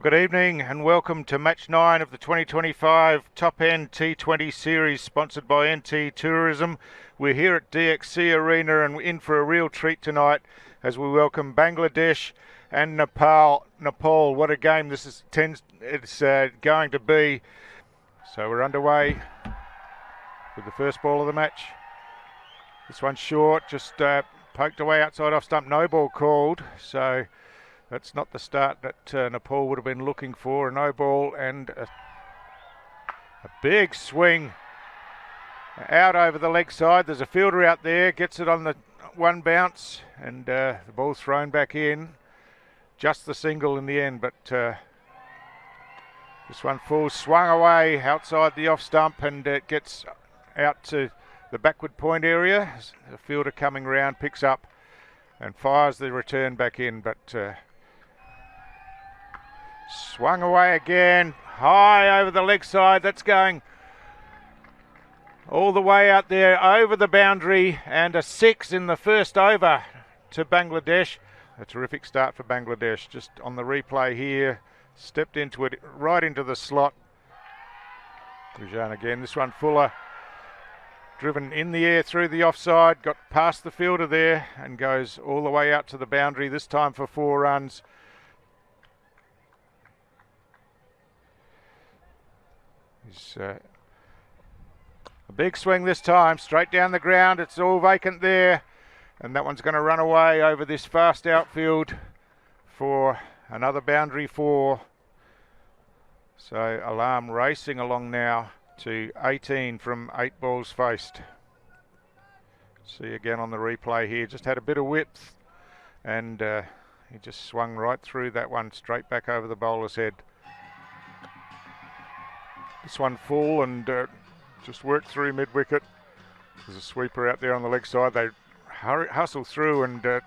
Good evening and welcome to match 9 of the 2025 Top End T20 series sponsored by NT Tourism. We're here at DXC Arena and we're in for a real treat tonight as we welcome Bangladesh and Nepal. What a game this is going to be. So we're underway with the first ball of the match. This one's short, just poked away outside off stump, no ball called. So that's not the start that Nepal would have been looking for. A no ball and a big swing out over the leg side. There's a fielder out there, gets it on the one bounce, and the ball's thrown back in. Just the single in the end, but this one falls, swung away outside the off stump, and it gets out to the backward point area. The fielder coming round picks up and fires the return back in, but swung away again, high over the leg side. That's going all the way out there over the boundary, and a 6 in the first over to Bangladesh. A terrific start for Bangladesh. Just on the replay here, stepped into it right into the slot. Rujan again, this one Fuller, driven in the air through the offside, got past the fielder there and goes all the way out to the boundary, this time for 4 runs. A big swing this time, straight down the ground. It's all vacant there, and that one's going to run away over this fast outfield for another boundary 4. So Alarm racing along now to 18 from 8 balls faced. See again on the replay here, just had a bit of width, and he just swung right through that one, straight back over the bowler's head. This one full and just worked through mid-wicket. There's a sweeper out there on the leg side. They hustle through, and this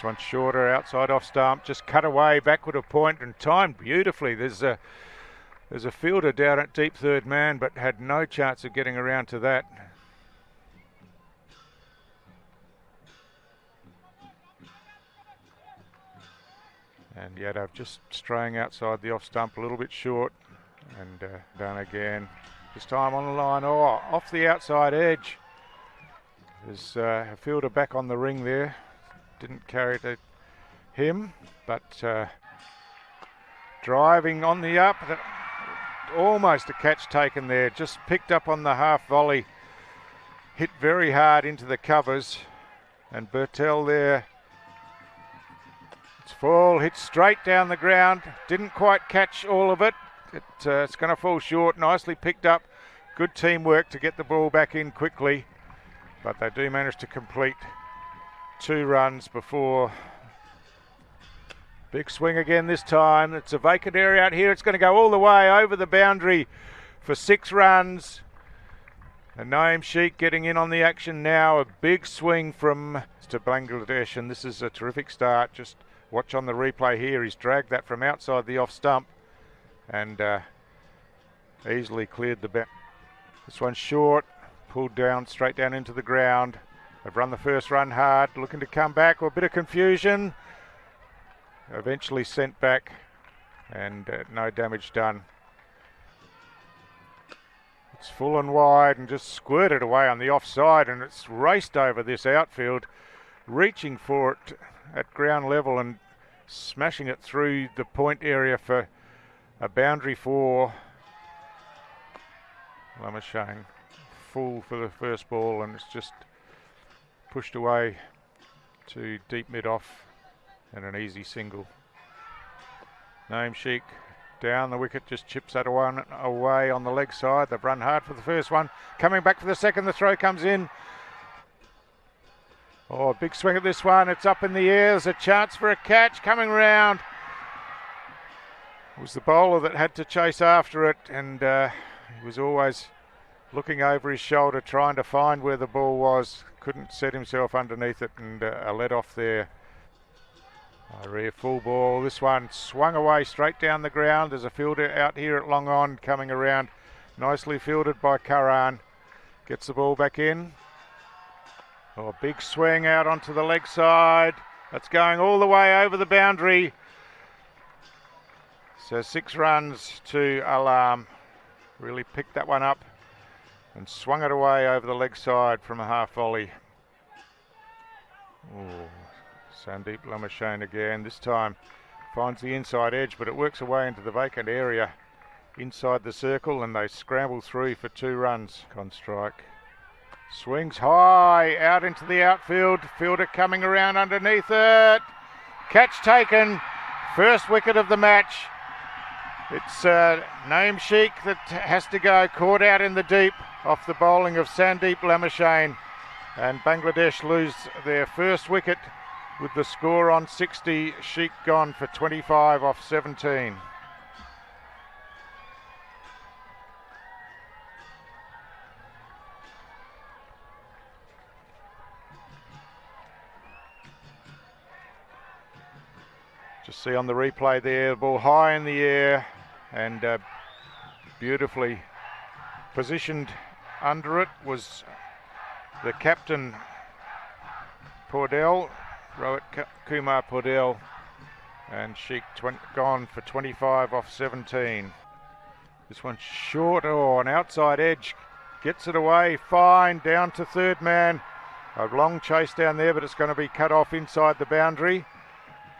one's shorter, outside off stump. Just cut away, backward of point, and timed beautifully. There's a fielder down at deep third man, but had no chance of getting around to that. And Yadav just straying outside the off stump, a little bit short. And done again, this time on the line, off the outside edge. There's a fielder back on the ring there, didn't carry to him, but driving on the up, almost a catch taken there, just picked up on the half volley, hit very hard into the covers, and Bertel there, it's full, hit straight down the ground, didn't quite catch all of it. It's going to fall short, nicely picked up. Good teamwork to get the ball back in quickly, but they do manage to complete 2 runs before. Big swing again this time. It's a vacant area out here. It's going to go all the way over the boundary for 6 runs. And 𝗂𝗧𝗂𝗃 getting in on the action now. A big swing from to Bangladesh, and this is a terrific start. Just watch on the replay here. He's dragged that from outside the off stump and easily cleared the bat. This one's short, pulled down, straight down into the ground. They've run the first run hard, looking to come back, or a bit of confusion. Eventually sent back, and no damage done. It's full and wide and just squirted away on the offside, and it's raced over this outfield, reaching for it at ground level and smashing it through the point area for a boundary 4. Lamashane full for the first ball, and it's just pushed away to deep mid off and an easy single. 𝗂𝗧𝗂𝗃 down the wicket, just chips that one away on the leg side. They've run hard for the first one, coming back for the second. The throw comes in. A big swing at this one. It's up in the air. There's a chance for a catch coming round. It was the bowler that had to chase after it, and he was always looking over his shoulder trying to find where the ball was. Couldn't set himself underneath it, and a let off there. A full ball. This one swung away straight down the ground. There's a fielder out here at long on coming around. Nicely fielded by Karan. Gets the ball back in. A big swing out onto the leg side. That's going all the way over the boundary. So 6 runs to 𝗂𝗲𝗻. Really picked that one up and swung it away over the leg side from a half volley. Oh, 𝗬𝗪𝗪𝗀 again. This time finds the inside edge, but it works away into the vacant area inside the circle, and they scramble through for 2 runs. On strike. Swings high out into the outfield. Fielder coming around underneath it. Catch taken. First wicket of the match. It's 𝗬𝗪𝗪𝗀 that has to go. Caught out in the deep off the bowling of 𝗬𝗪𝗪𝗪𝗀. And Bangladesh lose their first wicket with the score on 60. Sheikh gone for 25 off 17. Just see on the replay there, the ball high in the air and beautifully positioned under it was the captain 𝗵𝗺𝗪, 𝗵𝗵𝗂𝗪, and Sheikh gone for 25 off 17. This one's short, oh, an outside edge, gets it away, fine, down to third man. A long chase down there, but it's going to be cut off inside the boundary.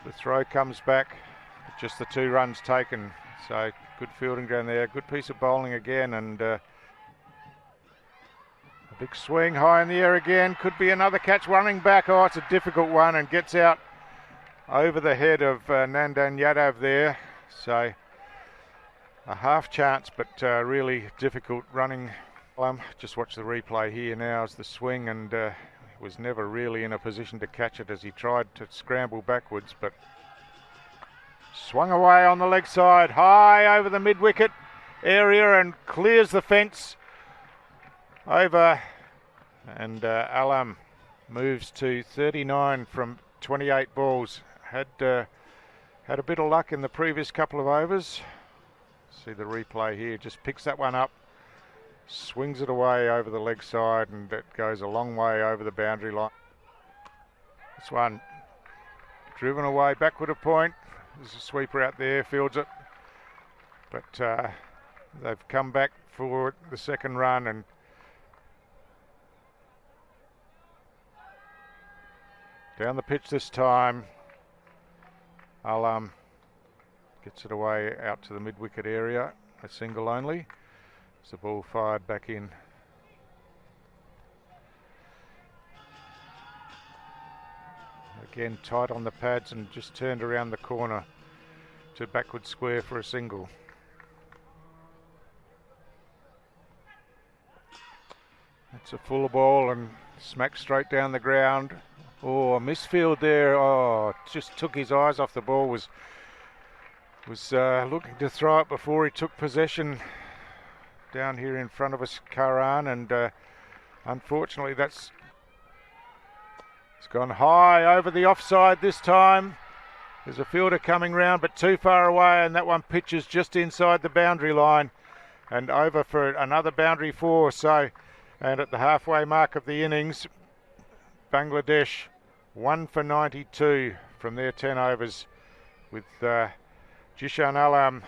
The throw comes back, just the 2 runs taken. So good fielding down there, good piece of bowling again, and a big swing high in the air again. Could be another catch, running back. Oh, it's a difficult one and gets out over the head of Nandan Yadav there. So a half chance, but really difficult running. Just watch the replay here now as the swing, and was never really in a position to catch it as he tried to scramble backwards, but swung away on the leg side, high over the mid-wicket area and clears the fence over, and 𝗂𝗲𝗻 moves to 39 from 28 balls. Had a bit of luck in the previous couple of overs. See the replay here, just picks that one up, swings it away over the leg side, and it goes a long way over the boundary line. This one driven away backward a point. There's a sweeper out there, fields it, but they've come back for the second run, and down the pitch this time. 𝗂𝗲𝗻 gets it away out to the mid-wicket area, a single only. As the ball fired back in. Again tight on the pads and just turned around the corner to backward square for a single. It's a full ball and smacked straight down the ground. Oh, a misfield there. Oh, just took his eyes off the ball. Was looking to throw it before he took possession down here in front of us, Karan, and unfortunately it's gone high over the offside this time. There's a fielder coming round, but too far away, and that one pitches just inside the boundary line and over for another boundary 4. So, and at the halfway mark of the innings, Bangladesh 1 for 92 from their 10 overs, with Jishan Alam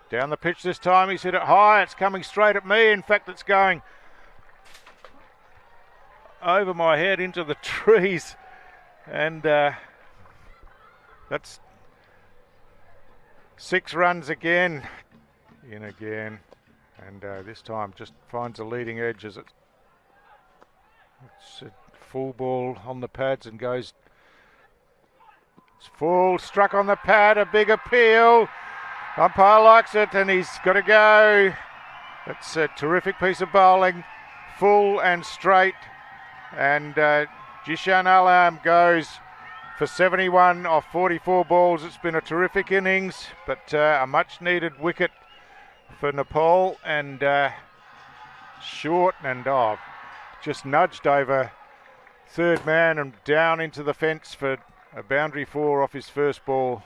down the pitch this time. He's hit it high, it's coming straight at me. In fact, it's going over my head into the trees, and that's 6 runs again. In again, and this time just finds a leading edge as it's a full ball on the pads and goes, it's full, struck on the pad, a big appeal. Umpire likes it and he's got to go. It's a terrific piece of bowling, full and straight, and Jishan Alam goes for 71 off 44 balls. It's been a terrific innings, but a much needed wicket for Nepal, and short, and just nudged over third man and down into the fence for a boundary 4 off his first ball.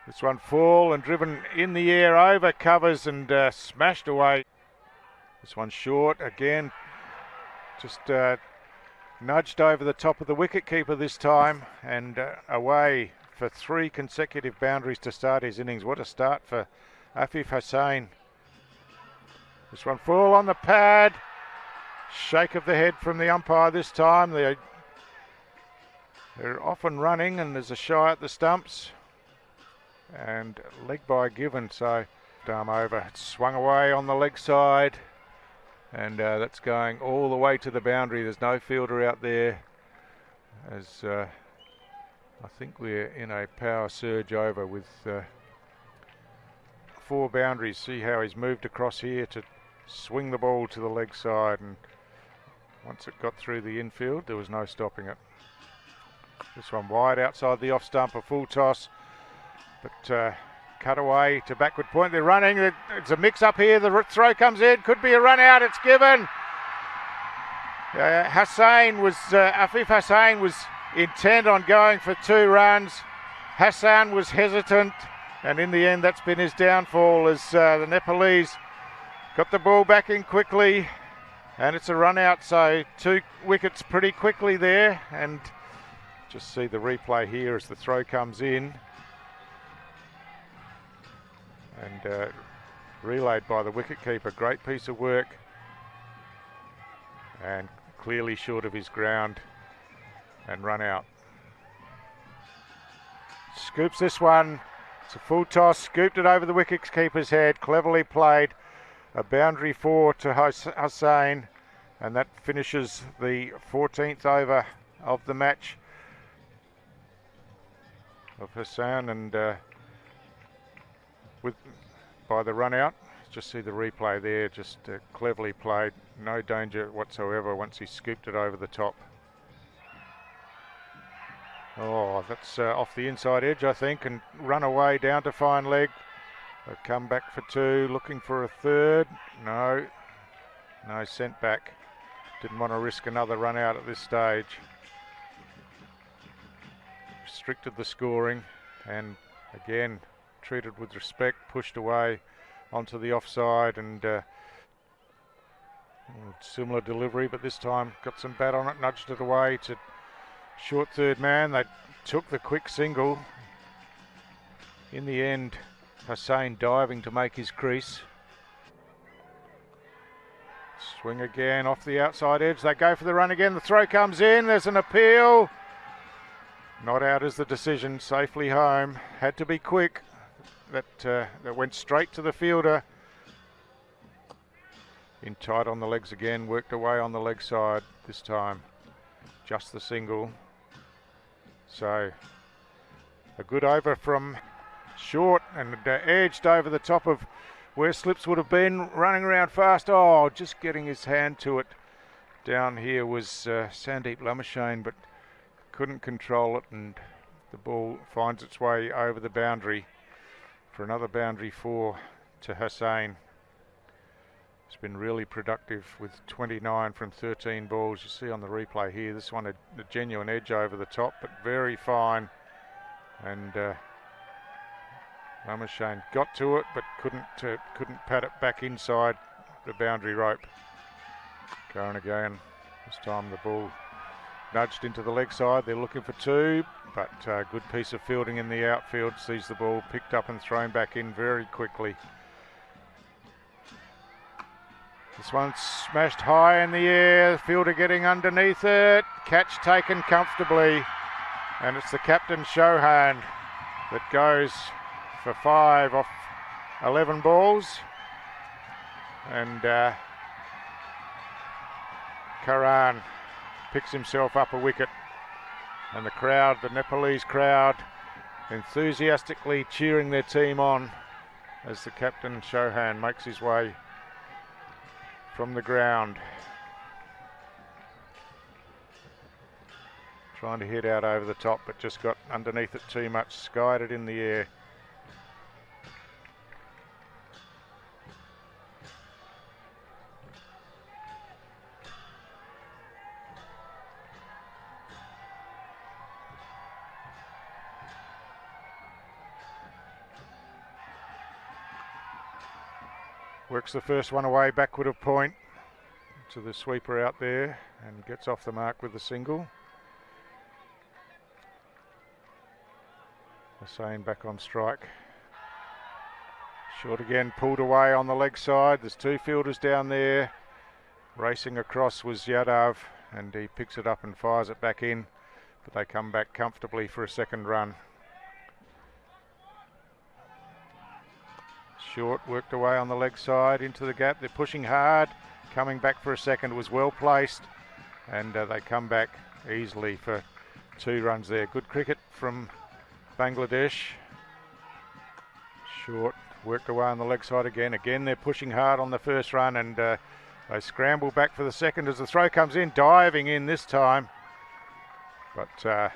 This one full and driven in the air over covers and smashed away. This one short again, just nudged over the top of the wicketkeeper this time, and away for 3 consecutive boundaries to start his innings. What a start for 𝗂𝗃𝗄𝗃 𝗂𝗃. This one full on the pad. Shake of the head from the umpire this time. They're often running, and there's a shy at the stumps. And leg by given, so arm over. It's swung away on the leg side, and that's going all the way to the boundary. There's no fielder out there, as I think we're in a power surge over with 4 boundaries. See how he's moved across here to swing the ball to the leg side, and once it got through the infield, there was no stopping it. This one wide outside the off stump, a full toss, but cut away to backward point. They're running. It's a mix up here. The throw comes in. Could be a run out. It's given. 𝗂𝗃𝗄𝗃 𝗂𝗃 was intent on going for 2 runs. Hassan was hesitant, and in the end that's been his downfall, as the Nepalese got the ball back in quickly, and it's a run out, so 2 wickets pretty quickly there. And just see the replay here as the throw comes in, and relayed by the wicketkeeper. Great piece of work, and clearly short of his ground, and run out. Scoops this one. It's a full toss, scooped it over the wicketkeeper's head. Cleverly played. A boundary 4 to Hussain, and that finishes the 14th over of the match of Hassan, and by the run out. Just see the replay there, just cleverly played, no danger whatsoever once he scooped it over the top. Oh, that's off the inside edge, I think, and run away down to fine leg. They've come back for 2, looking for a 3rd. No, sent back. Didn't want to risk another run out at this stage. Restricted the scoring, and again treated with respect, pushed away onto the offside, and similar delivery, but this time got some bat on it, nudged it away to short third man. They took the quick single. In the end, Hussain diving to make his crease. Swing again off the outside edge. They go for the run again. The throw comes in. There's an appeal. Not out is the decision. Safely home. Had to be quick. That went straight to the fielder. In tight on the legs again. Worked away on the leg side this time. Just the single. So a good over from short, and edged over the top of where slips would have been, running around fast. Oh, just getting his hand to it. Down here was Sandeep Lamashane, but couldn't control it, and the ball finds its way over the boundary for another boundary 4 to Hussain. It's been really productive with 29 from 13 balls. You see on the replay here, this one a genuine edge over the top, but very fine, and Lamashane got to it, but couldn't pat it back inside the boundary rope. Going again. This time the ball nudged into the leg side. They're looking for 2, but good piece of fielding in the outfield. Sees the ball picked up and thrown back in very quickly. This one's smashed high in the air. Fielder getting underneath it. Catch taken comfortably, and it's the captain Chauhan that goes for 5 off 11 balls, and Karan picks himself up a wicket, and the crowd, the Nepalese crowd, enthusiastically cheering their team on as the captain Chauhan makes his way from the ground. Trying to hit out over the top, but just got underneath it too much, skied it in the air. Works the first one away, backward of point to the sweeper out there, and gets off the mark with the single. Hussain back on strike. Short again, pulled away on the leg side. There's two fielders down there. Racing across was Yadav, and he picks it up and fires it back in, but they come back comfortably for a second run. Short worked away on the leg side into the gap. They're pushing hard. Coming back for a second was well placed, and they come back easily for 2 runs there. Good cricket from Bangladesh. Short worked away on the leg side again. Again, they're pushing hard on the first run, and they scramble back for the second as the throw comes in, diving in this time. But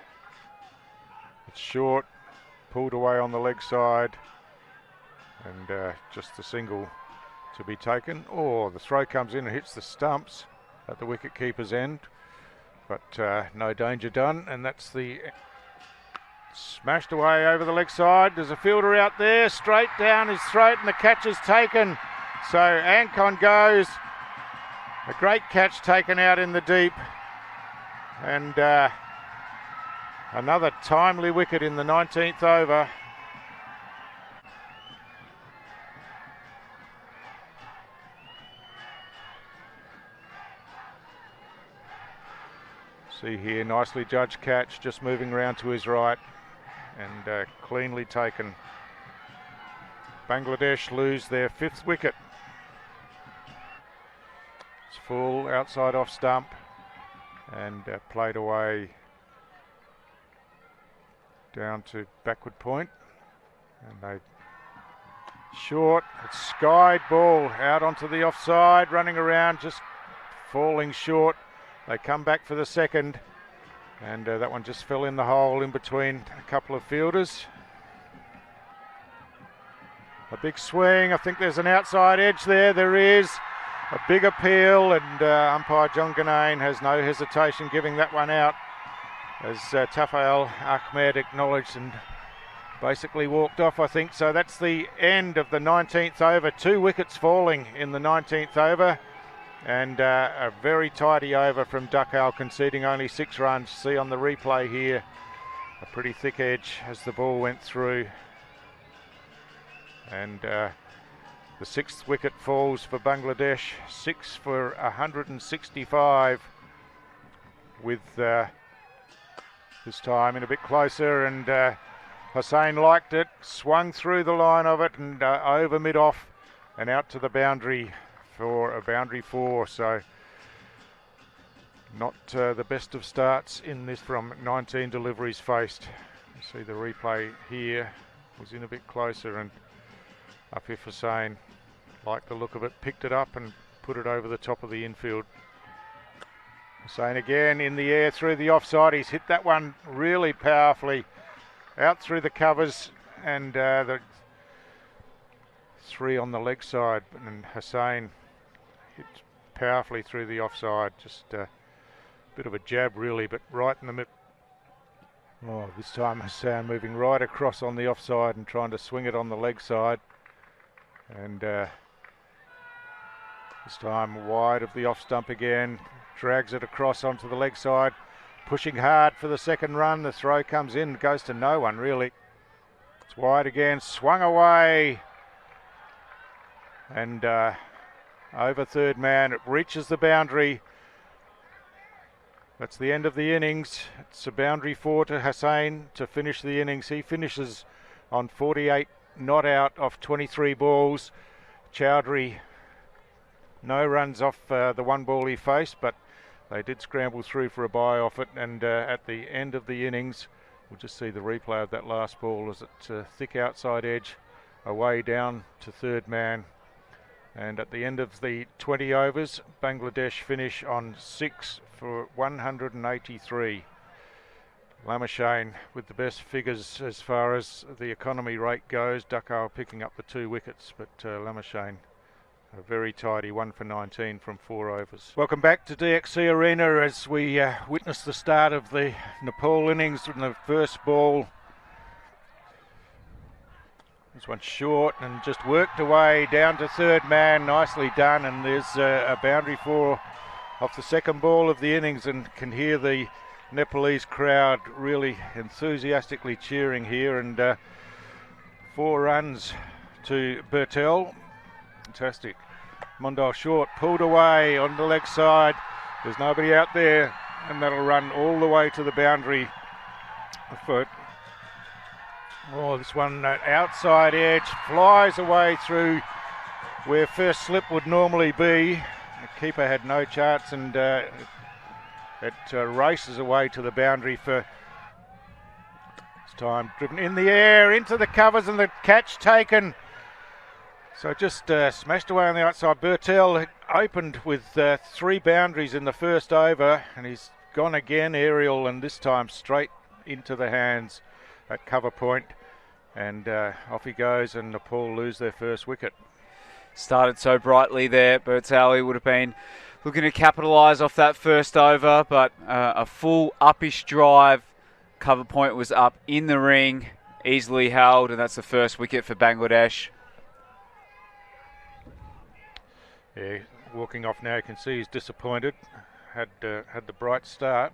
it's short, pulled away on the leg side, and just the single to be taken. Oh, the throw comes in and hits the stumps at the wicket keeper's end, but no danger done, and that's the smashed away over the leg side. There's a fielder out there, straight down his throat, and the catch is taken. So Ankon goes. A great catch taken out in the deep, and another timely wicket in the 19th over. See here, nicely judged catch, just moving round to his right, and cleanly taken. Bangladesh lose their 5th wicket. It's full outside off stump, and played away down to backward point, and they short. It's skied ball out onto the offside, running around, just falling short. They come back for the second, and that one just fell in the hole in between a couple of fielders. A big swing. I think there's an outside edge there. There is a big appeal, and umpire John Ganane has no hesitation giving that one out, as Tafael Ahmed acknowledged and basically walked off, I think. So that's the end of the 19th over. 2 wickets falling in the 19th over, and a very tidy over from Duckale, conceding only 6 runs. See on the replay here, a pretty thick edge as the ball went through, and the 6th wicket falls for Bangladesh. 6 for 165, with this time in a bit closer, and Hussain liked it, swung through the line of it, and over mid-off and out to the boundary for a boundary 4. So not the best of starts in this from 19 deliveries faced. You see the replay here, was in a bit closer, and Afif Hussain liked the look of it, picked it up and put it over the top of the infield. Hussain again in the air through the offside. He's hit that one really powerfully out through the covers, and the 3 on the leg side, and Hussain hit powerfully through the offside. Just a bit of a jab really, but right in the middle. Oh, this time Hussain moving right across on the offside and trying to swing it on the leg side, and this time wide of the off stump again, drags it across onto the leg side, pushing hard for the second run. The throw comes in, goes to no one really. It's wide again, swung away, and over third man. It reaches the boundary. That's the end of the innings. It's a boundary 4 to Hussain to finish the innings. He finishes on 48 not out off 23 balls. Chowdhury, no runs off the 1 ball he faced, but they did scramble through for a bye off it, and at the end of the innings, we'll just see the replay of that last ball as it thick outside edge away down to third man. And at the end of the 20 overs, Bangladesh finish on 6 for 183. Lamashane with the best figures as far as the economy rate goes. Duckale picking up the 2 wickets, but Lamashane a very tidy 1 for 19 from 4 overs. Welcome back to DXC Arena as we witness the start of the Nepal innings in the first ball. This one's short and just worked away down to third man. Nicely done, and there's a boundary for off the second ball of the innings, and can hear the Nepalese crowd really enthusiastically cheering here. And 4 runs to 𝗵𝗺𝗃. Fantastic. Mondal short, pulled away on the leg side. There's nobody out there, and that'll run all the way to the boundary. Oh, this one outside edge flies away through where first slip would normally be. The keeper had no chance, and it races away to the boundary for this time. Driven in the air, into the covers, and the catch taken. So just smashed away on the outside. 𝗵𝗺𝗃 opened with 3 boundaries in the first over, and he's gone again aerial, and this time straight into the hands at cover point. And off he goes, and Nepal lose their first wicket. Started so brightly there. 𝗵𝗺𝗃 would have been looking to capitalise off that first over, but a full uppish drive. Cover point was up in the ring, easily held, and that's the first wicket for Bangladesh. Yeah, walking off now, you can see he's disappointed. Had the bright start.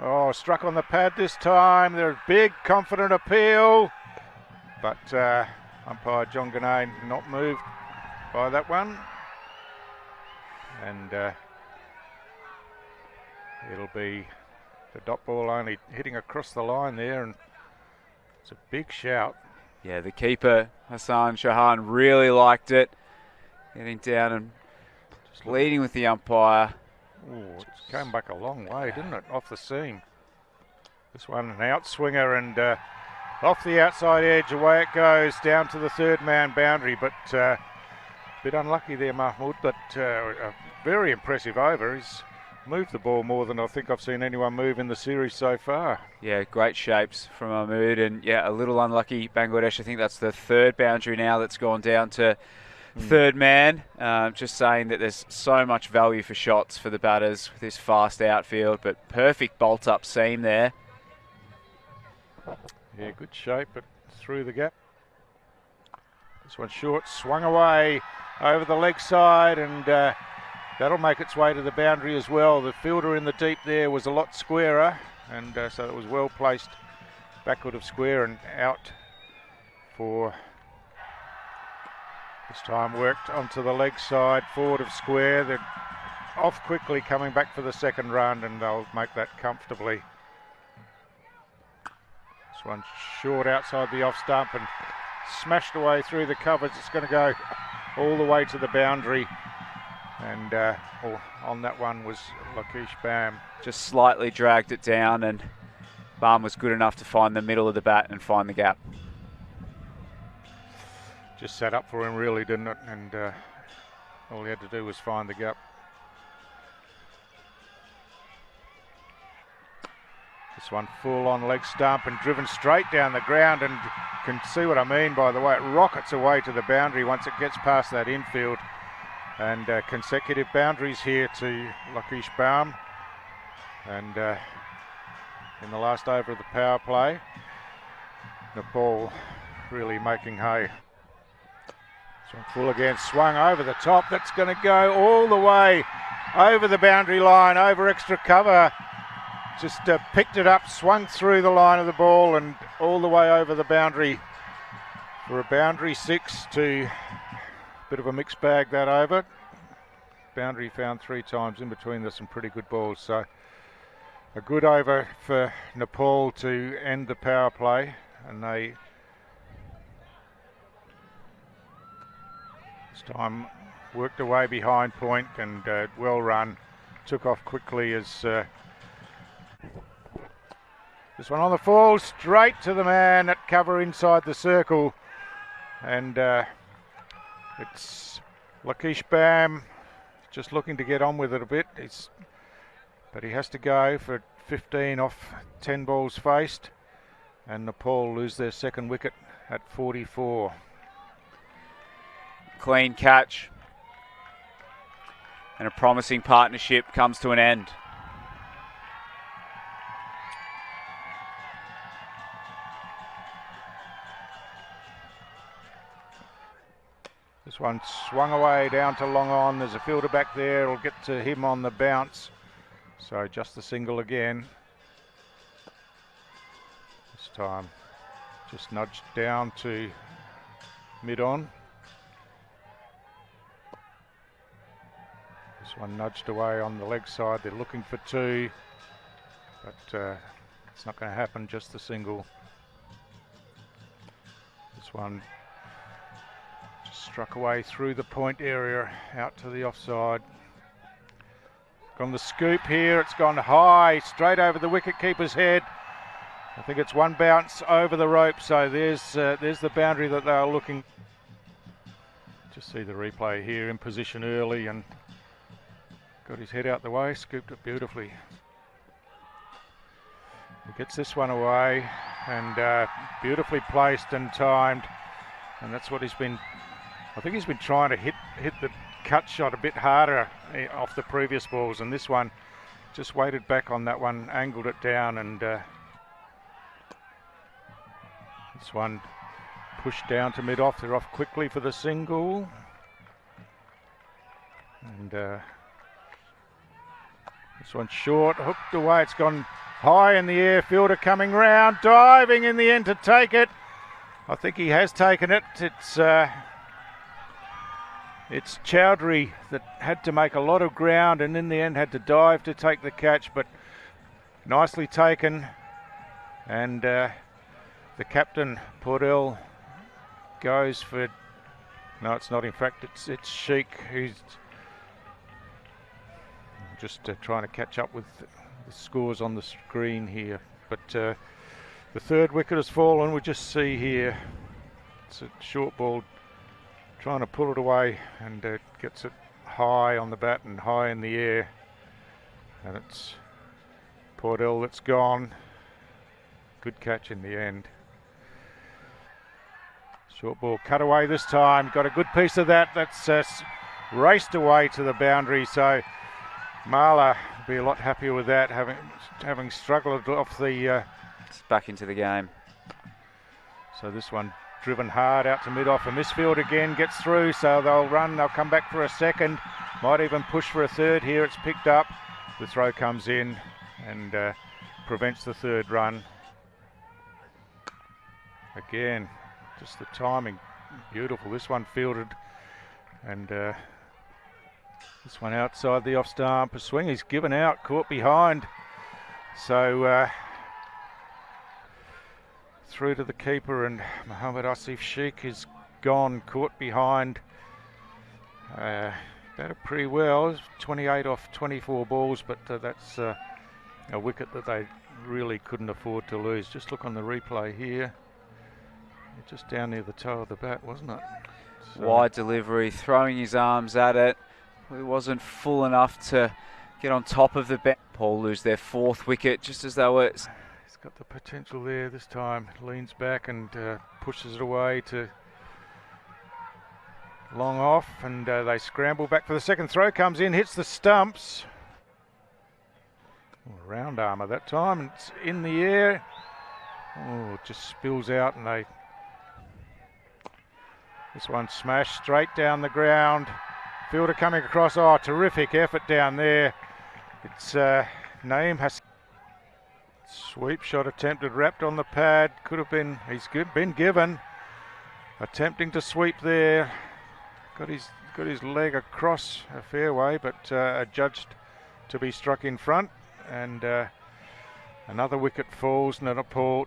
Oh, struck on the pad this time. There's a big, confident appeal. But umpire John Ganane not moved by that one. And it'll be the dot ball only hitting across the line there. And it's a big shout. Yeah, the keeper, Hassan Shahan, really liked it. Getting down and just leading with the umpire. Ooh, it came back a long way, didn't it? Off the seam. This one an outswinger, and off the outside edge, away it goes down to the third man boundary. But a bit unlucky there, Mahmood, but a very impressive over. He's moved the ball more than I think I've seen anyone move in the series so far. Yeah, great shapes from Mahmood, and yeah, a little unlucky Bangladesh. I think that's the 3rd boundary now that's gone down to third man. Just saying that there's so much value for shots for the batters with this fast outfield, but perfect bolt up seam there. Yeah, good shape, but through the gap. This one short, swung away over the leg side, and that'll make its way to the boundary as well. The fielder in the deep there was a lot squarer, and so it was well placed backward of square and out for... This time worked onto the leg side, forward of square. They're off quickly, coming back for the second run, and they'll make that comfortably. This one short outside the off stump and smashed away through the covers. It's going to go all the way to the boundary. And on that one was Lakesh Bam. Just slightly dragged it down, and Bam was good enough to find the middle of the bat and find the gap. Just sat up for him really, didn't it? And all he had to do was find the gap. This one full on leg stump and driven straight down the ground, and you can see what I mean by the way it rockets away to the boundary once it gets past that infield. And consecutive boundaries here to Lakesh Bam. And in the last over of the power play, Nepal really making hay. Full again, swung over the top. That's going to go all the way over the boundary line, over extra cover. Just picked it up, swung through the line of the ball, and all the way over the boundary for a boundary 6 to a bit of a mixed bag that over. Boundary found 3 times. In between there's some pretty good balls. So a good over for Nepal to end the power play, and they this time worked away behind point, and well run, took off quickly as this one on the fall, straight to the man at cover inside the circle, and it's Lakesh Bam just looking to get on with it a bit. But he has to go for 15 off 10 balls faced, and Nepal lose their second wicket at 44. Clean catch, and a promising partnership comes to an end. This one swung away down to long on. There's a fielder back there. It'll get to him on the bounce. So just the single again. This time just nudged down to mid-on. This one nudged away on the leg side. They're looking for two, but it's not going to happen, just the single. This one just struck away through the point area out to the offside. On the scoop here, it's gone high, straight over the wicket keeper's head. I think it's one bounce over the rope, so there's the boundary that they are looking. Just see the replay here, in position early and got his head out the way, scooped it beautifully. He gets this one away and beautifully placed and timed, and that's what he's been, I think he's been trying to hit the cut shot a bit harder off the previous balls, and this one just waited back on that one, angled it down, and this one pushed down to mid-off. They're off quickly for the single. And this one short, hooked away. It's gone high in the air. Fielder coming round, diving in the end to take it. I think he has taken it. It's Chowdhury that had to make a lot of ground and in the end had to dive to take the catch, but nicely taken. And the captain, 𝗵𝗺𝗲𝗄, goes for, no, it's not, in fact it's 𝗫𝗁𝗃, who's just trying to catch up with the scores on the screen here. But the third wicket has fallen. We just see here it's a short ball trying to pull it away, and gets it high on the bat and high in the air, and it's 𝗵𝗺𝗄 that's gone. Good catch in the end. Short ball cut away this time. Got a good piece of that. That's raced away to the boundary. So 𝗏𝗂 will be a lot happier with that, having struggled off the. It's back into the game. So this one driven hard out to mid-off, and this field again gets through. So they'll run. They'll come back for a second. Might even push for a third here. It's picked up. The throw comes in and prevents the third run. Again, just the timing, beautiful. This one fielded, and this one outside the off stump. A swing, he's given out, caught behind. So through to the keeper, and Mohammad Asif Sheikh is gone, caught behind. Batted pretty well, 28 off 24 balls, but that's a wicket that they really couldn't afford to lose. Just look on the replay here. Just down near the toe of the bat, wasn't it? So wide delivery, throwing his arms at it. He wasn't full enough to get on top of the bat. Nepal lose their fourth wicket just as they were. He's got the potential there this time. Leans back and pushes it away to long off, and they scramble back for the second throw. Comes in, hits the stumps. Oh, round armour that time, and it's in the air. Oh, it just spills out, and they. This one smashed straight down the ground. Fielder coming across. Oh, terrific effort down there. It's 𝗫𝗓𝗄 has sweep shot attempted, wrapped on the pad. Could have been. He's been given. Attempting to sweep there. Got his leg across a fairway, but adjudged to be struck in front, and another wicket falls. Nepal,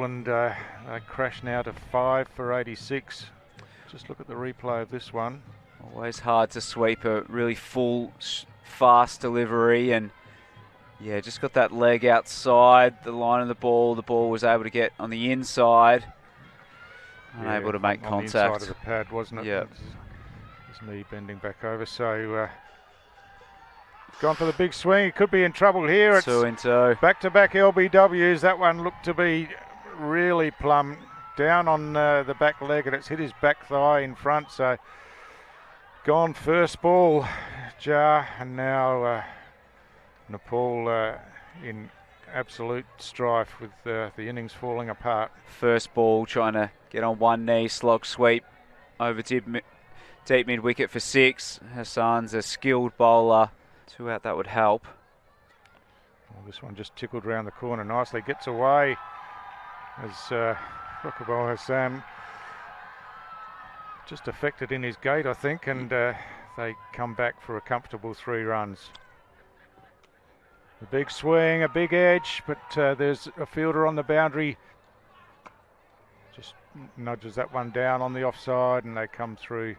and they crash now to 5 for 86. Just look at the replay of this one. Always hard to sweep a really full, fast delivery, and yeah, just got that leg outside the line of the ball. The ball was able to get on the inside, unable to make contact. On the inside of the pad, wasn't it? Yeah. His knee bending back over, so gone for the big swing. He could be in trouble here. It's 2 in 2. Back-to-back LBWs. That one looked to be really plumb down on the back leg, and it's hit his back thigh in front. So gone first ball, 𝗃, and now Nepal in absolute strife with the innings falling apart. First ball, trying to get on one knee, slog sweep over Deep mid wicket for 6. Hassan's a skilled bowler. 2 out, that would help. Well, this one just tickled round the corner nicely. Gets away as 𝗃𝗶𝗃𝗃 just affected in his gait, I think, and they come back for a comfortable 3 runs. A big swing, a big edge, but there's a fielder on the boundary. Just nudges that one down on the offside, and they come through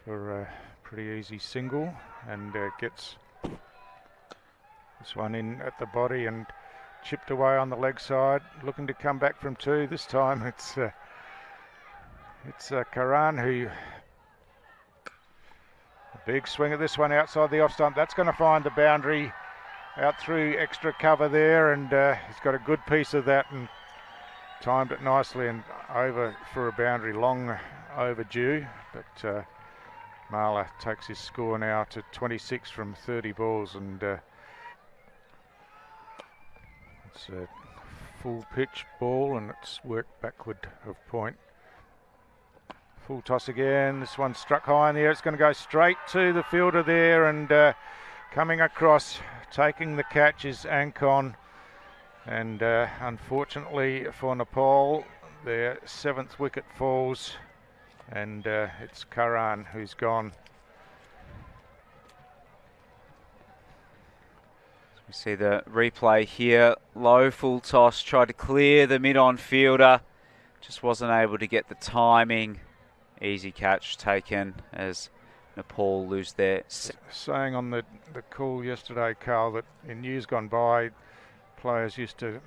for a pretty easy single, and gets this one in at the body and chipped away on the leg side, looking to come back from 2. This time it's Karan who, a big swing at this one outside the off stump. That's going to find the boundary out through extra cover there, and he's got a good piece of that and timed it nicely and over for a boundary, long overdue. But 𝗏𝗂 takes his score now to 26 from 30 balls, and it's a full pitch ball and it's worked backward of point. Full toss again. This one struck high in the air. It's going to go straight to the fielder there, and coming across, taking the catch is Ankon. And unfortunately for Nepal, their 7th wicket falls, and it's Karan who's gone. We see the replay here. Low full toss, tried to clear the mid-on fielder. Just wasn't able to get the timing. Easy catch taken as Nepal lose their... Saying on the call yesterday, Carl, that in years gone by, players used to...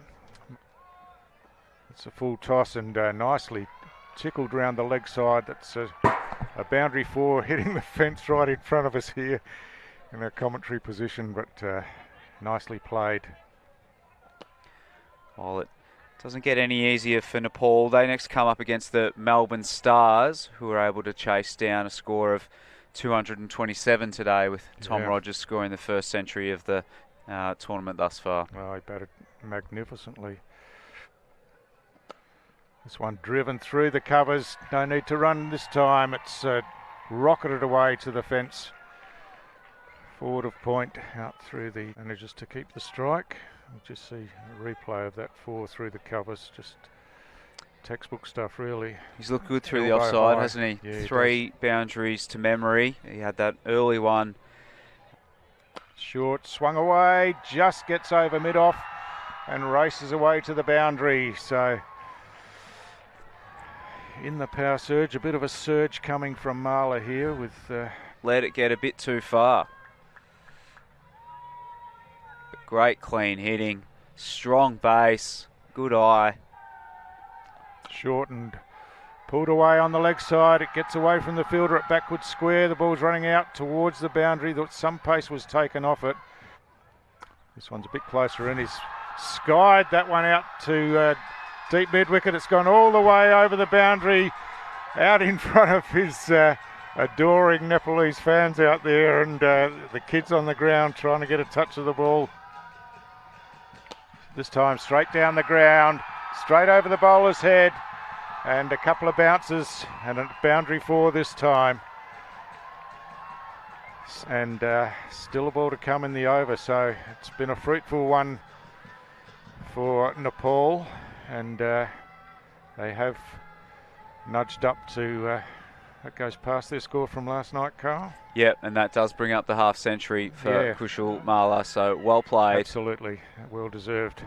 It's a full toss and nicely tickled round the leg side. That's a boundary 4 hitting the fence right in front of us here in our commentary position, but nicely played. Well, it doesn't get any easier for Nepal. They next come up against the Melbourne Stars, who were able to chase down a score of 227 today, with Tom Rogers scoring the first century of the tournament thus far. Well, he batted magnificently. This one driven through the covers. No need to run this time. It's rocketed away to the fence. Forward of point, out through the... Manages to keep the strike. We'll just see a replay of that 4 through the covers. Just textbook stuff, really. He's looked good through the offside, hasn't he? Yeah, 3 boundaries to memory. He had that early one. Short, swung away, just gets over mid-off and races away to the boundary. So in the power surge, a bit of a surge coming from 𝗏𝗂 here with... Let it get a bit too far. But great clean hitting, strong base, good eye. Short and pulled away on the leg side. It gets away from the fielder at backward square. The ball's running out towards the boundary. Some pace was taken off it. This one's a bit closer in. He's skied that one out to deep mid wicket. It's gone all the way over the boundary, out in front of his adoring Nepalese fans out there, and the kids on the ground trying to get a touch of the ball. This time straight down the ground, straight over the bowler's head, and a couple of bounces and a boundary 4 this time. And still a ball to come in the over, so it's been a fruitful one for Nepal, and they have nudged up to... that goes past their score from last night, Carl. Yep, and that does bring up the half century for 𝗂𝗄𝗄 𝗏𝗂, so well played. Absolutely, well deserved.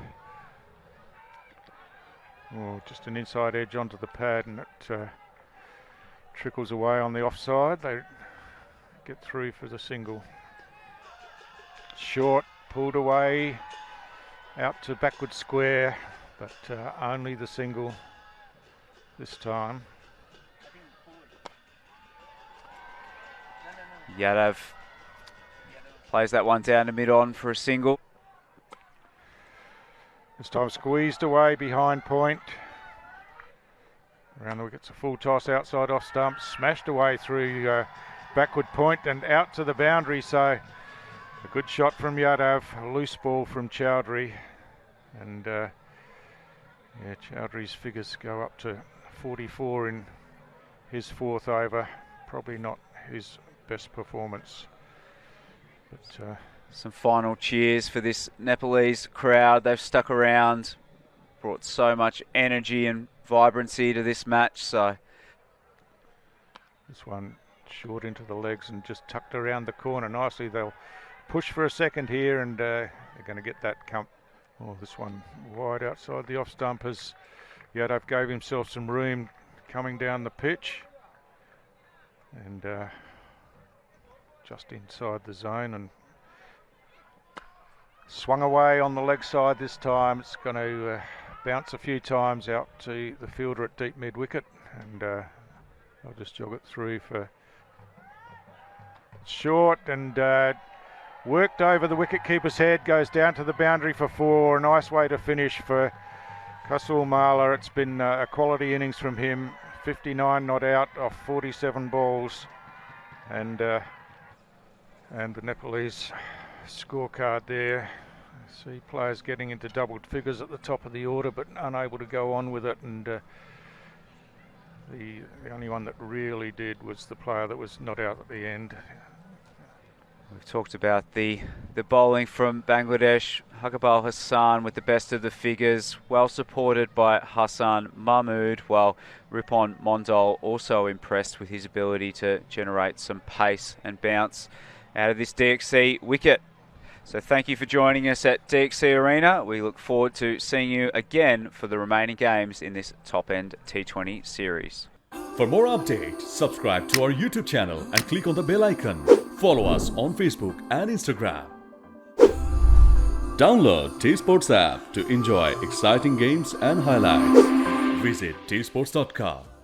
Oh, just an inside edge onto the pad, and it trickles away on the offside. They get through for the single. Short, pulled away, out to backward square, but only the single this time. Yadav plays that one down to mid-on for a single. This time squeezed away behind point. Around the wicket's a full toss outside off stump, smashed away through backward point and out to the boundary. So a good shot from Yadav, a loose ball from Chowdhury, and Chowdhury's figures go up to 44 in his 4th over. probably not his best performance. But some final cheers for this Nepalese crowd. They've stuck around, brought so much energy and vibrancy to this match. So this one short into the legs and just tucked around the corner nicely. They'll push for a second here, and they're going to get that this one wide outside the off stump as Jdov gave himself some room coming down the pitch, and just inside the zone, and swung away on the leg side this time. It's going to bounce a few times out to the fielder at deep mid wicket, and I'll just jog it through for short, and worked over the wicket keeper's head, goes down to the boundary for 4. A nice way to finish for 𝗂𝗂𝗪𝗲. It's been a quality innings from him. 59 not out off 47 balls, and the Nepalese scorecard there. See players getting into double figures at the top of the order, but unable to go on with it, and the only one that really did was the player that was not out at the end. We've talked about the bowling from Bangladesh. Hlakerbal Hassan with the best of the figures, well supported by Hassan Mahmood, while Ripon Mondal also impressed with his ability to generate some pace and bounce out of this DXC wicket. So thank you for joining us at DXC Arena. We look forward to seeing you again for the remaining games in this top-end T20 series. For more updates, subscribe to our YouTube channel and click on the bell icon. Follow us on Facebook and Instagram. Download 𝗃𝗵𝗃𝗃 app to enjoy exciting games and highlights. Visit 𝗃𝗵𝗃𝗂𝗀.com.